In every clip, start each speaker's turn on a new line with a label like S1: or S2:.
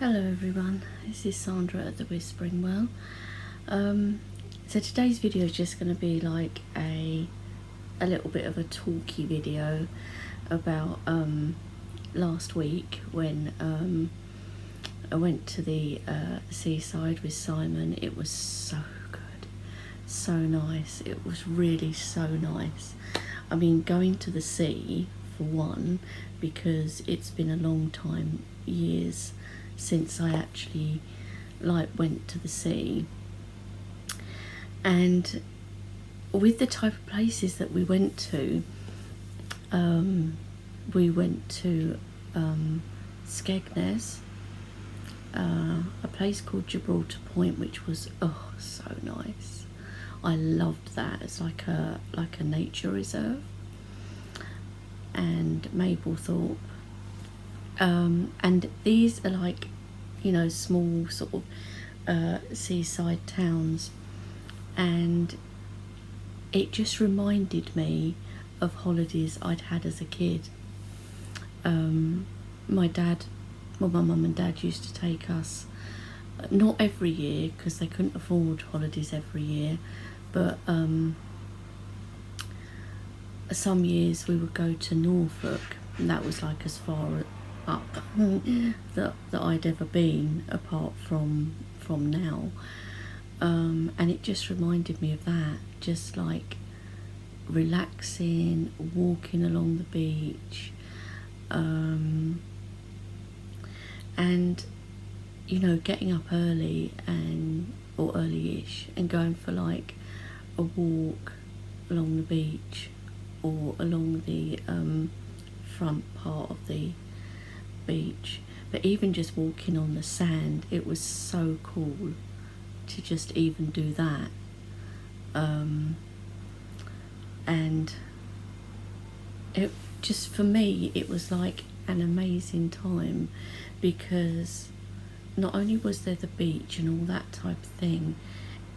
S1: Hello everyone, this is Sandra at the Whispering Well. So today's video is just going to be like a little bit of a talky video about last week when I went to the Seaside with Simon. It was so good, so nice. It was really so nice. I mean, going to the sea for one, because it's been a long time, years since I actually went to the sea. And with the type of places that we went to Skegness, a place called Gibraltar Point, which was so nice. I loved that. It's like a nature reserve. And Mablethorpe, and these are like, you know, small sort of seaside towns, and it just reminded me of holidays I'd had as a kid. My mum and dad used to take us, not every year because they couldn't afford holidays every year, but some years we would go to Norfolk, and that was like as far up that I'd ever been, apart from now. And it just reminded me of that, just like relaxing, walking along the beach, and you know, getting up early or early-ish and going for like a walk along the beach or along the front part of the beach. But even just walking on the sand, it was so cool to just even do that. And it just, for me, it was like an amazing time, because not only was there the beach and all that type of thing,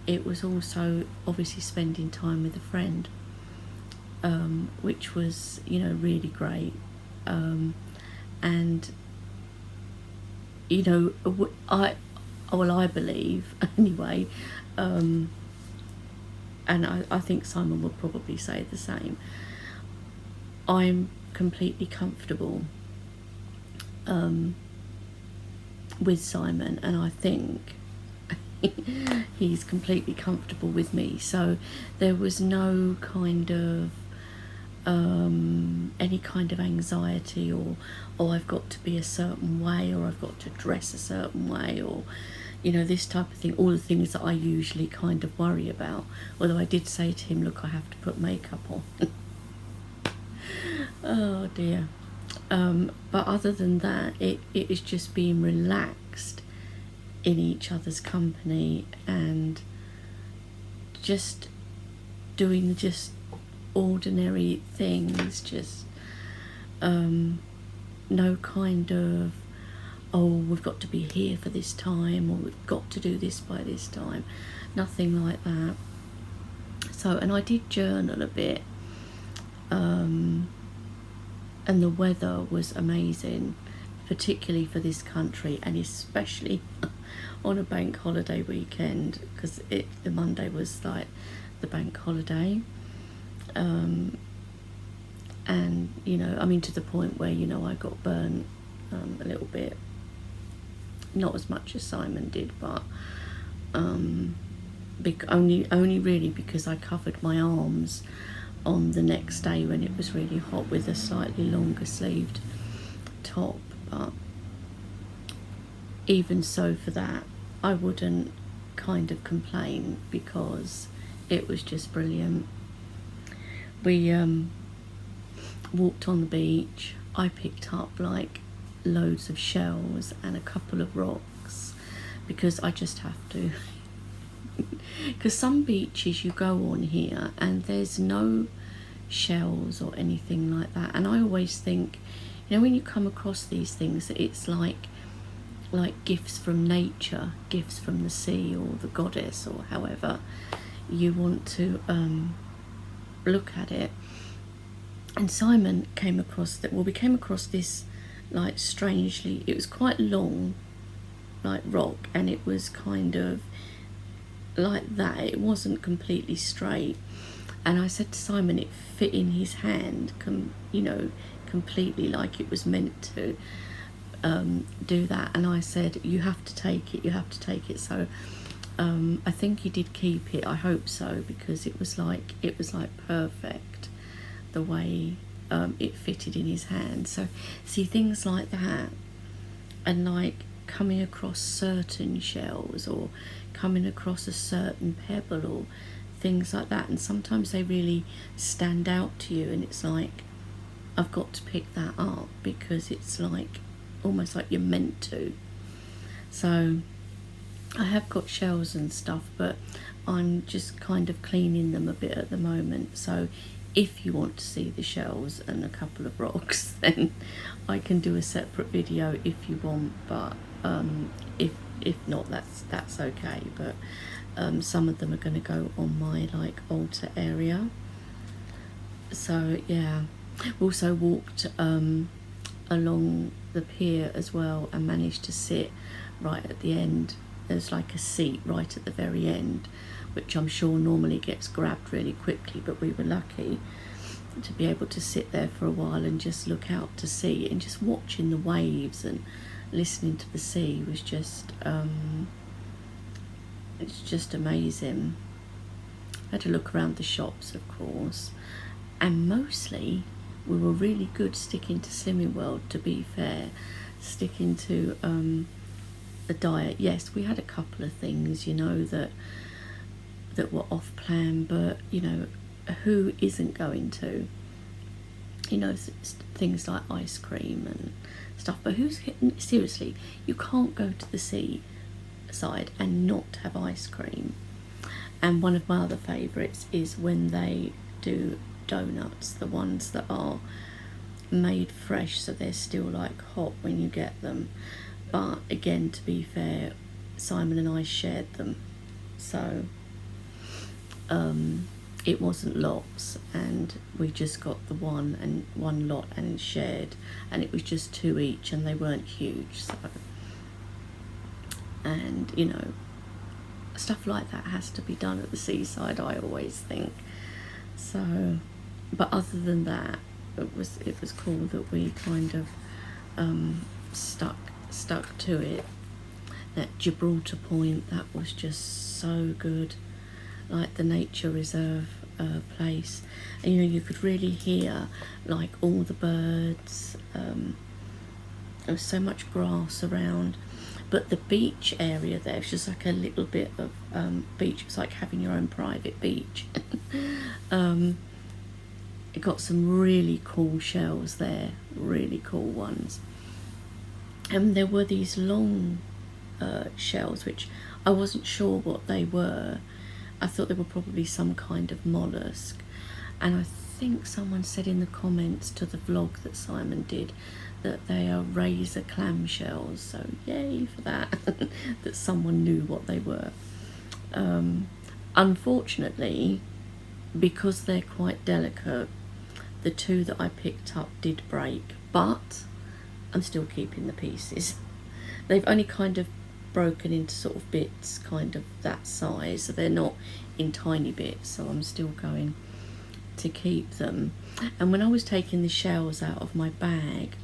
S1: it was also obviously spending time with a friend, which was, you know, really great. And you know, I believe anyway, and I think Simon would probably say the same, I'm completely comfortable with Simon, and I think he's completely comfortable with me. So there was no kind of any kind of anxiety, or I've got to be a certain way, or I've got to dress a certain way, or, you know, this type of thing, all the things that I usually kind of worry about. Although I did say to him, look, I have to put makeup on. Oh dear. But other than that, it is just being relaxed in each other's company, and just doing just ordinary things, just no kind of, oh, we've got to be here for this time, or we've got to do this by this time. Nothing like that. So, and I did journal a bit, and the weather was amazing, particularly for this country, and especially on a bank holiday weekend, because the Monday was like the bank holiday. And, you know, I mean, to the point where, you know, I got burnt a little bit, not as much as Simon did, but only really because I covered my arms on the next day when it was really hot with a slightly longer sleeved top. But even so, for that, I wouldn't kind of complain, because it was just brilliant. We walked on the beach. I picked up like loads of shells and a couple of rocks, because I just have to. Because some beaches you go on here and there's no shells or anything like that, and I always think, you know, when you come across these things, it's like gifts from nature, gifts from the sea or the goddess, or however you want to look at it. And Simon came across that, well, we came across this, like, strangely, it was quite long, like rock, and it was kind of like that. It wasn't completely straight. And I said to Simon, it fit in his hand, you know, completely, like it was meant to do that. And I said, you have to take it, you have to take it. So I think he did keep it. I hope so, because it was like perfect the way it fitted in his hand. So see, things like that, and like coming across certain shells or coming across a certain pebble or things like that, and sometimes they really stand out to you, and it's like, I've got to pick that up because it's like almost like you're meant to. So I have got shells and stuff, but I'm just kind of cleaning them a bit at the moment. So if you want to see the shells and a couple of rocks, then I can do a separate video if you want, but if not, that's okay. But some of them are going to go on my like altar area. So yeah, also walked along the pier as well, and managed to sit right at the end. There's like a seat right at the very end, which I'm sure normally gets grabbed really quickly, but we were lucky to be able to sit there for a while and just look out to sea, and just watching the waves and listening to the sea was just it's just amazing. I had to look around the shops, of course, and mostly we were really good sticking to Slimming World, to be fair, sticking to the diet. Yes, we had a couple of things, you know, that were off plan, but you know, who isn't going to, you know, things like ice cream and stuff. But seriously, you can't go to the seaside and not have ice cream. And one of my other favourites is when they do donuts, the ones that are made fresh, so they're still like hot when you get them. But again, to be fair, Simon and I shared them, so it wasn't lots, and we just got the one lot and shared, and it was just 2 each, and they weren't huge. So, and you know, stuff like that has to be done at the seaside, I always think. So, but other than that, it was cool that we kind of stuck to it. That Gibraltar Point, that was just so good, like the nature reserve place, and you know, you could really hear like all the birds. There was so much grass around, but the beach area there was just like a little bit of beach. It was like having your own private beach. It got some really cool shells there, really cool ones. And there were these long shells, which I wasn't sure what they were. I thought they were probably some kind of mollusk. And I think someone said in the comments to the vlog that Simon did that they are razor clam shells. So yay for that, that someone knew what they were. Unfortunately, because they're quite delicate, the 2 that I picked up did break, but I'm still keeping the pieces. They've only kind of broken into sort of bits kind of that size, so they're not in tiny bits, so I'm still going to keep them. And when I was taking the shells out of my bag,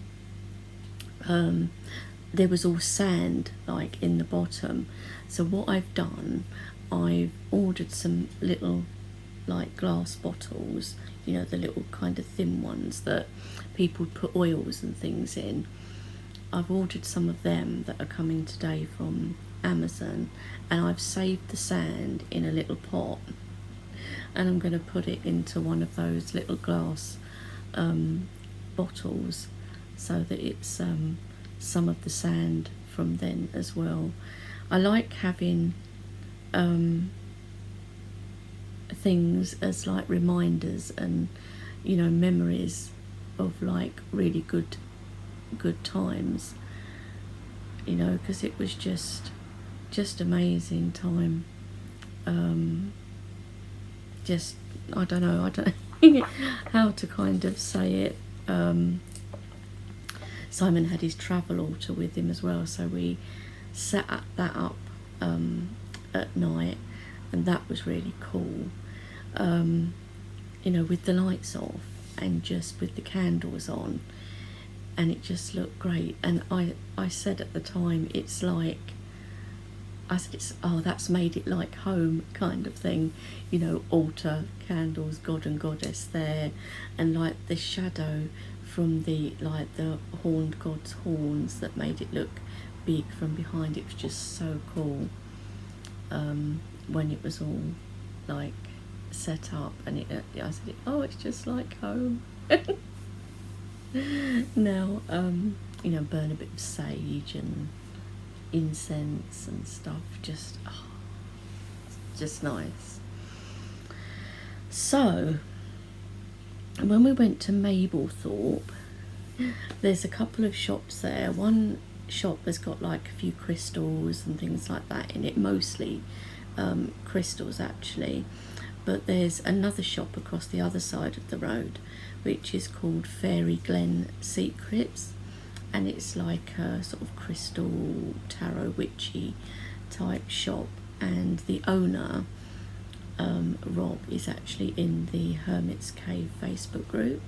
S1: there was all sand like in the bottom. So what I've done, I've ordered some little like glass bottles, you know, the little kind of thin ones that people put oils and things in. I've ordered some of them that are coming today from Amazon, and I've saved the sand in a little pot, and I'm going to put it into one of those little glass bottles, so that it's some of the sand from then as well. I like having things as like reminders and, you know, memories of like really good times, you know, because it was just amazing time. Just I don't know how to kind of say it. Simon had his travel altar with him as well, so we set that up at night, and that was really cool. You know, with the lights off and just with the candles on, and it just looked great. And I said at the time, it's like, I said, it's, oh, that's made it like home kind of thing, you know, altar, candles, god and goddess there, and like the shadow from the, like the horned god's horns that made it look big from behind. It was just so cool when it was all like set up, and I said, oh, it's just like home. Now, you know, burn a bit of sage and incense and stuff, just nice. So when we went to Mablethorpe, there's a couple of shops there. One shop has got like a few crystals and things like that in it, mostly crystals actually, but there's another shop across the other side of the road which is called Fairy Glen Secrets, and it's like a sort of crystal tarot witchy type shop, and the owner Rob is actually in the Hermit's Cave Facebook group.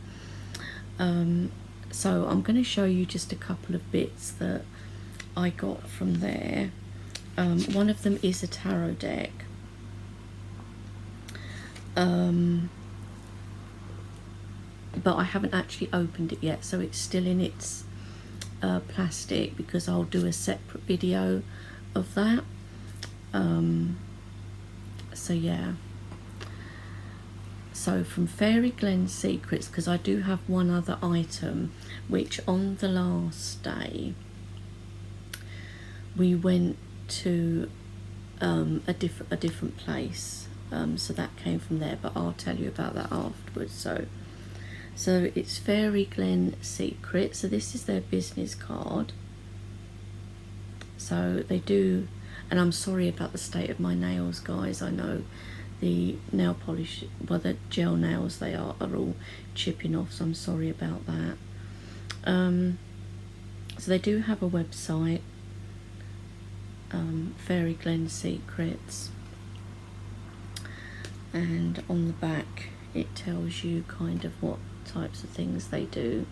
S1: So I'm going to show you just a couple of bits that I got from there. One of them is a tarot deck. But I haven't actually opened it yet, so it's still in its plastic, because I'll do a separate video of that. So yeah, so from Fairy Glen Secrets, because I do have one other item which on the last day we went to a different place, so that came from there, but I'll tell you about that afterwards. So it's Fairy Glen Secret. So this is their business card. So they do, and I'm sorry about the state of my nails, guys. I know the nail polish, well, the gel nails they are all chipping off, so I'm sorry about that. So they do have a website, Fairy Glen Secrets, and on the back it tells you kind of what types of things they do.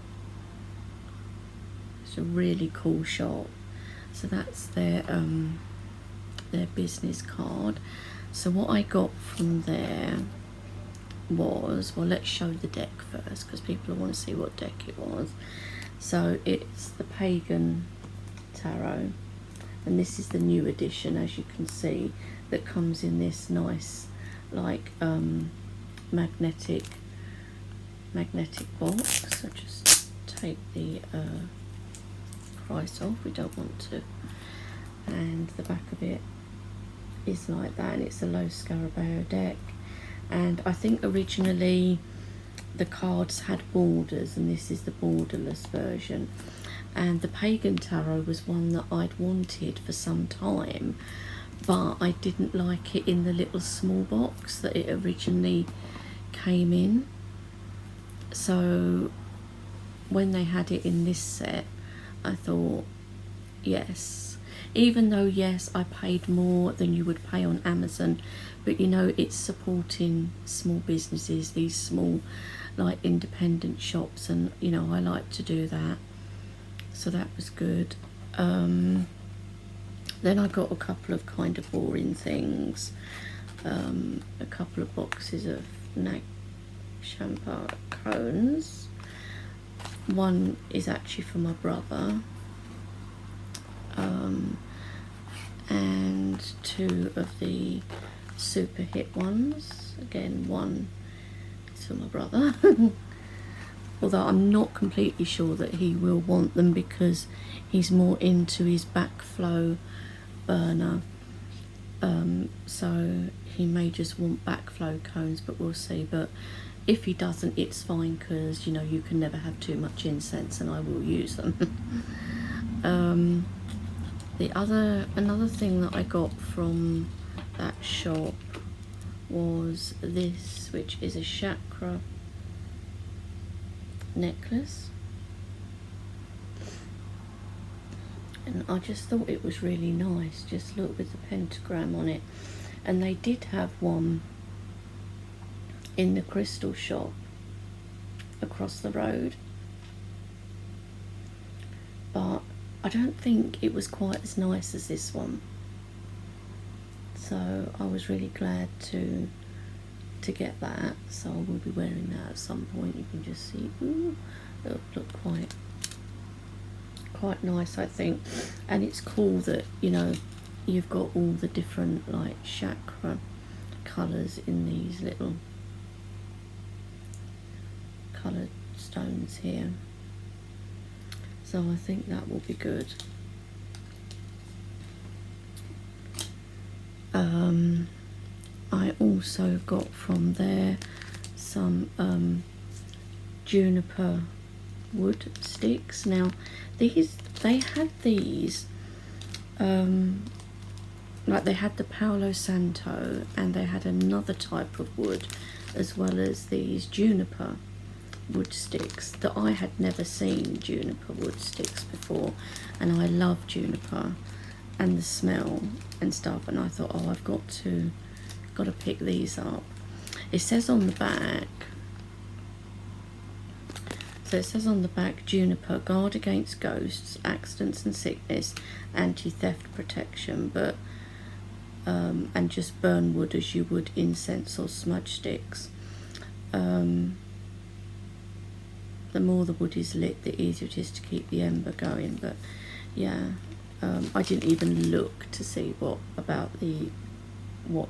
S1: It's a really cool shop. So that's their business card. So what I got from there was, well, let's show the deck first, because people want to see what deck it was. So it's the Pagan Tarot, and this is the new edition, as you can see, that comes in this nice like magnetic box. So just take the price off, we don't want to, and the back of it is like that, and it's a low Scarabeo deck. And I think originally the cards had borders, and this is the borderless version. And the Pagan Tarot was one that I'd wanted for some time, but I didn't like it in the little small box that it originally came in. So when they had it in this set, I thought, yes, even though yes, I paid more than you would pay on Amazon, but you know, it's supporting small businesses, these small like independent shops, and you know, I like to do that, so that was good. Then I got a couple of kind of boring things, a couple of boxes of Champa cones. One is actually for my brother, and two of the super hit ones. Again, one is for my brother. Although I'm not completely sure that he will want them, because he's more into his backflow burner, so he may just want backflow cones, but we'll see. But if he doesn't, it's fine, because you know, you can never have too much incense, and I will use them. Another thing that I got from that shop was this, which is a chakra necklace, and I just thought it was really nice. Just look, with the pentagram on it. And they did have one in the crystal shop across the road, but I don't think it was quite as nice as this one. So I was really glad to get that. So I will be wearing that at some point. You can just see, ooh, it'll look quite nice, I think. And it's cool that, you know, you've got all the different like chakra colours in these little coloured stones here. So I think that will be good. I also got from there some juniper wood sticks. Now they had these like they had the Palo Santo, and they had another type of wood as well as these juniper wood sticks that I had never seen juniper wood sticks before, and I love juniper and the smell and stuff, and I thought, oh, I've got to pick these up. It says on the back, so it says on the back, juniper, guard against ghosts, accidents and sickness, anti-theft protection, but and just burn wood as you would incense or smudge sticks. The more the wood is lit, the easier it is to keep the ember going. But yeah, I didn't even look to see what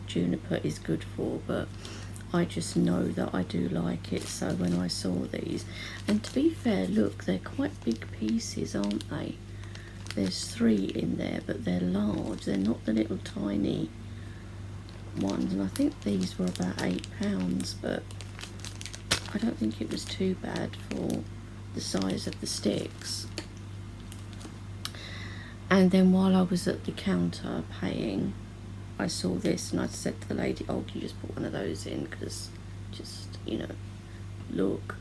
S1: juniper is good for, but I just know that I do like it. So when I saw these, and to be fair, look, they're quite big pieces, aren't they? There's 3 in there, but they're large. They're not the little tiny ones, and I think these were about £8, but I don't think it was too bad for the size of the sticks. And then while I was at the counter paying, I saw this, and I said to the lady, oh, can you just put one of those in, because just, you know, look,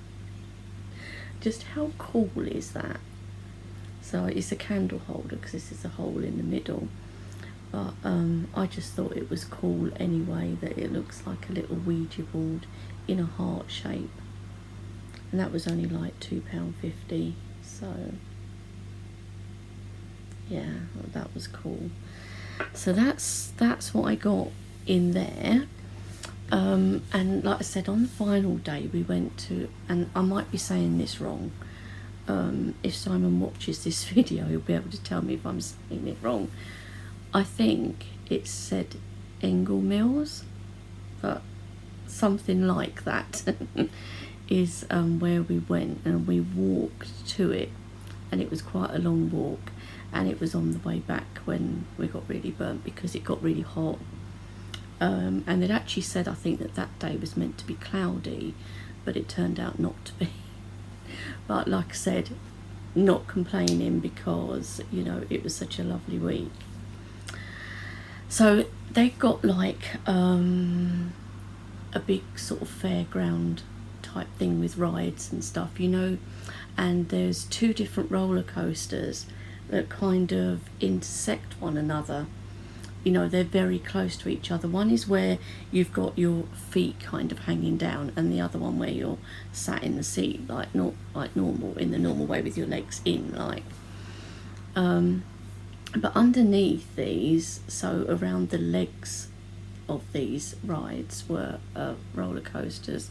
S1: just how cool is that? So it's a candle holder, because this is a hole in the middle, but I just thought it was cool anyway, that it looks like a little Ouija board in a heart shape, and that was only like £2.50, so yeah, that was cool. So that's what I got in there. And like I said, on the final day we went to, and I might be saying this wrong, if Simon watches this video he'll be able to tell me if I'm saying it wrong. I think it said Engle Mills, but something like that is where we went, and we walked to it, and it was quite a long walk, and it was on the way back when we got really burnt because it got really hot. And it actually said, I think, that day was meant to be cloudy, but it turned out not to be. But like I said, not complaining, because, you know, it was such a lovely week. So they've got like a big sort of fairground type thing with rides and stuff, you know, and there's 2 different roller coasters that kind of intersect one another. You know, they're very close to each other. One is where you've got your feet kind of hanging down, and the other one where you're sat in the seat like normal, in the normal way, with your legs in, like. But underneath these, so around the legs of these rides were roller coasters,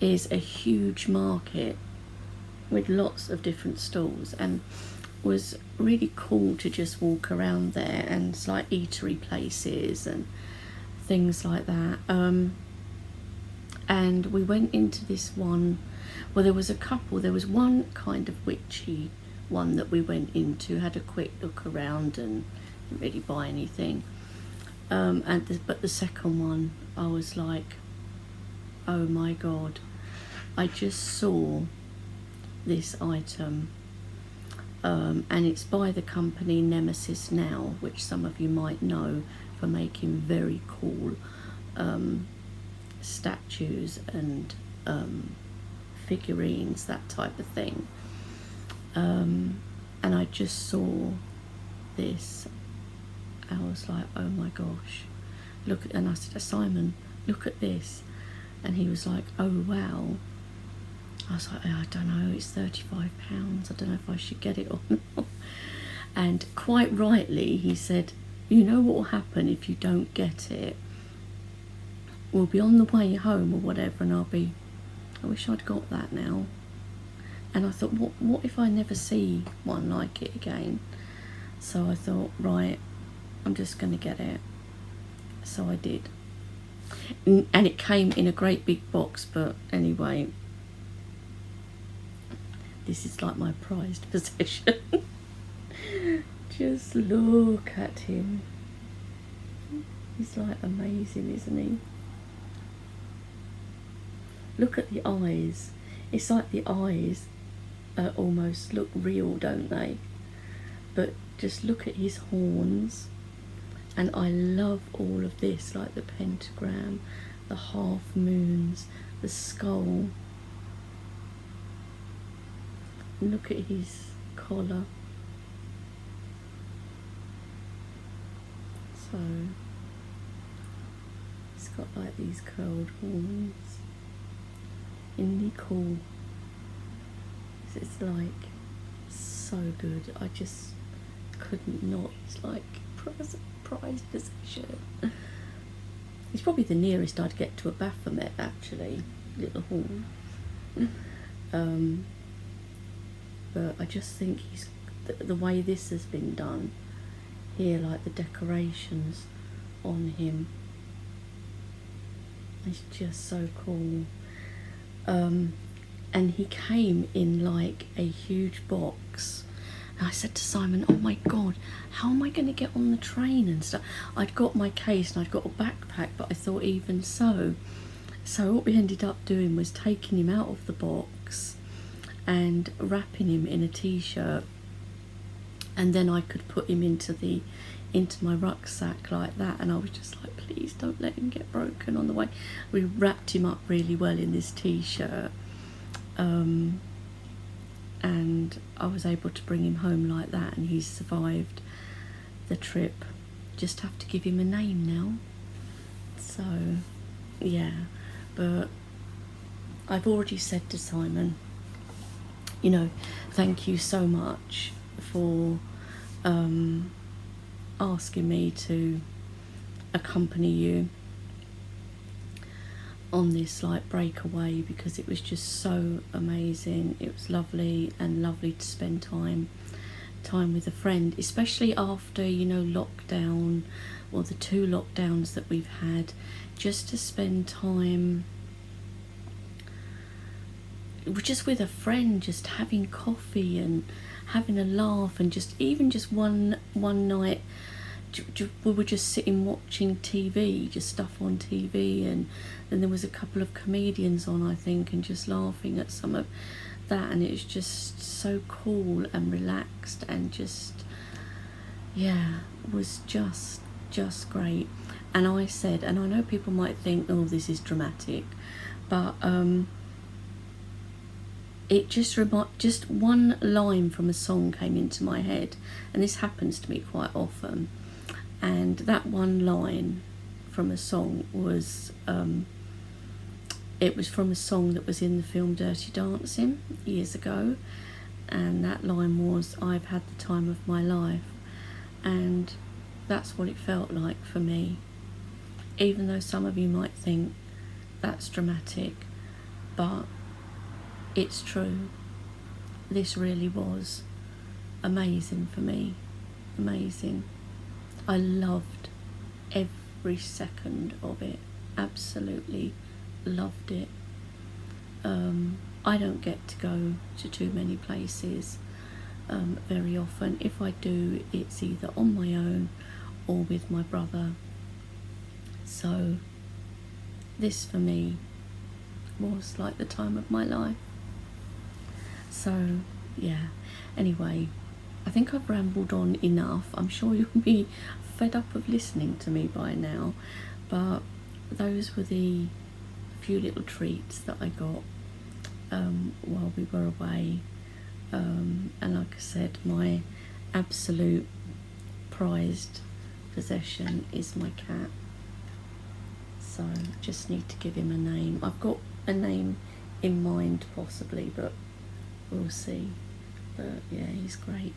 S1: is a huge market with lots of different stalls, and was really cool to just walk around there, and it's like eatery places and things like that. And we went into this one, well, there was a couple. There was one kind of witchy one that we went into, had a quick look around and didn't really buy anything. But the second one, I was like, oh my god, I just saw this item. And it's by the company Nemesis Now, which some of you might know for making very cool statues and figurines, that type of thing. And I just saw this. I was like, oh my gosh, look at, and I said, Simon, look at this. And he was like, oh wow. I was like, I don't know, it's £35. I don't know if I should get it or not. And quite rightly, he said, you know what will happen if you don't get it? We'll be on the way home or whatever, and I'll be, I wish I'd got that now. And I thought, what if I never see one like it again? So I thought, right, I'm just going to get it. So I did. And it came in a great big box, but anyway, this is like my prized possession. Just look at him. He's like amazing, isn't he? Look at the eyes. It's like the eyes almost look real, don't they? But just look at his horns. And I love all of this, like the pentagram, the half moons, the skull. Look at his collar. So, he's got like these curled horns. Isn't he cool? It's like so good. I just couldn't not. It's like prized possession. He's probably the nearest I'd get to a Baphomet, actually, little horn. But I just think he's the way this has been done here, like the decorations on him, it's just so cool. And he came in like a huge box. And I said to Simon, oh my God, how am I going to get on the train and stuff? I'd got my case and I'd got a backpack, but I thought even so. So what we ended up doing was taking him out of the box and wrapping him in a t-shirt. And then I could put him into my rucksack like that. And I was just like, please don't let him get broken on the way. We wrapped him up really well in this t-shirt. And I was able to bring him home like that, and he's survived the trip. Just have to give him a name now. So yeah, but I've already said to Simon, you know, thank you so much for asking me to accompany you on this like breakaway, because it was just so amazing. It was lovely, and lovely to spend time with a friend, especially after, you know, lockdown, or the 2 lockdowns that we've had, just to spend time just with a friend, just having coffee and having a laugh, and just even just one night we were just sitting watching TV, just stuff on TV, and then there was a couple of comedians on, I think, and just laughing at some of that, and it was just so cool and relaxed, and just, yeah, was just great. And I said, and I know people might think, oh, this is dramatic, but it just one line from a song came into my head, and this happens to me quite often. And that one line from a song was, it was from a song that was in the film Dirty Dancing years ago, and that line was, I've had the time of my life. And that's what it felt like for me, even though some of you might think that's dramatic, but it's true. This really was amazing for me, amazing. I loved every second of it, absolutely loved it. I don't get to go to too many places very often. If I do, it's either on my own or with my brother. So this for me was like the time of my life. So yeah, anyway, I think I've rambled on enough. I'm sure you'll be fed up of listening to me by now, but those were the few little treats that I got while we were away. And like I said, my absolute prized possession is my cat. So just need to give him a name. I've got a name in mind possibly, but we'll see. But yeah, he's great.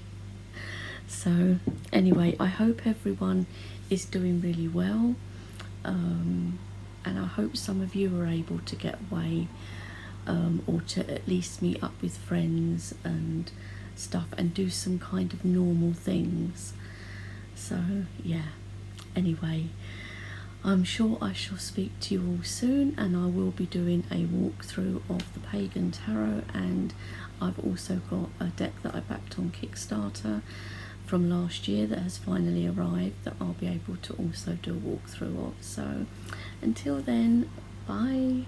S1: So anyway, I hope everyone is doing really well, and I hope some of you are able to get away, or to at least meet up with friends and stuff and do some kind of normal things. So yeah, anyway, I'm sure I shall speak to you all soon, and I will be doing a walkthrough of the Pagan Tarot, and I've also got a deck that I backed on Kickstarter from last year that has finally arrived that I'll be able to also do a walkthrough of. So until then, bye.